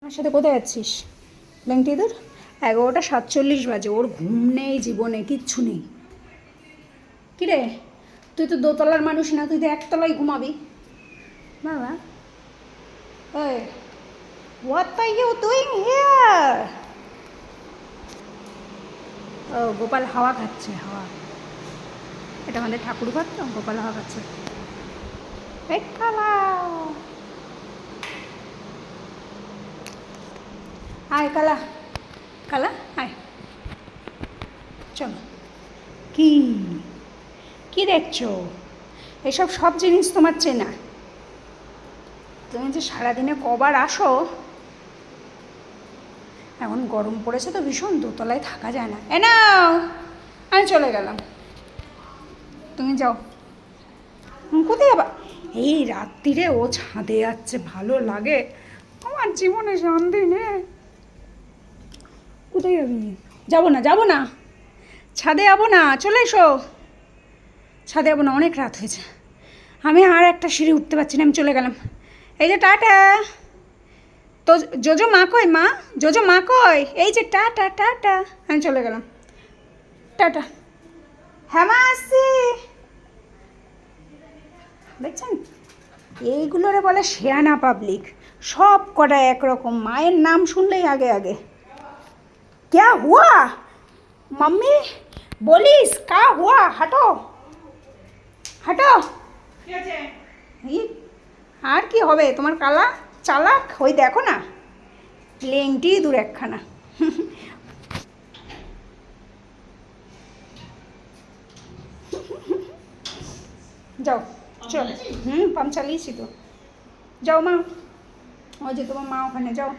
আমার সাথে কোথায় যাচ্ছিস ল্যাংটি ইঁদুর? 11:47 বাজে, ওর ঘুম নেই, জীবনে কিচ্ছু নেই। কিরে, তুই তো দোতলার মানুষ না, তুই তো একতলায় ঘুমাবি বাবা। ওই, what are you doing here? ও, গোপাল হাওয়া খাচ্ছে, হাওয়া। এটা আমাদের ঠাকুর ঘর তো, গোপাল হাওয়া খাচ্ছে। এই কালা, আয় কালা, কালা আয়, চলো। কি কি দেখছো? এসব সব জিনিস তোমার চেনা। তুমি যে সারাদিনে কবার আসো। এখন গরম পড়েছে তো ভীষণ, দোতলায় থাকা যায় না। এ নাও, আমি চলে গেলাম, তুমি যাও। কোথায় যাবা? এই রাত্রিরে ও ছাদে যাচ্ছে, ভালো লাগে? আমার জীবনে শান্তি নেই। কোথায় যাবি? যাবো না, যাবো না, ছাদে যাবো না, চলে এসো। ছাদে যাবো না, অনেক রাত হয়েছে, আমি আর একটা সিঁড়ি উঠতে পারছি না, আমি চলে গেলাম। এই যে টাটা। তো জোজো মা কই? মা, জোজো মা কই? এই যে টাটা টাটা, আমি চলে গেলাম, টাটা। হ্যাঁ মা, আসছি। দেখছেন, এইগুলোরে বলে শেয়ানা পাবলিক, সব কটা একরকম, মায়ের নাম শুনলেই আগে আগে। क्या हुआ मम्मी? बोलिस क्या हुआ? हटो हटो। এই, আর কি হবে তোমার কালা চালাক? ওই দেখো না, লেংটি দূর একখানা। যাও, চল। পাম্প চালিয়েছি তো, যাও মা, ওই যে তোমার মা ওখানে, যাও।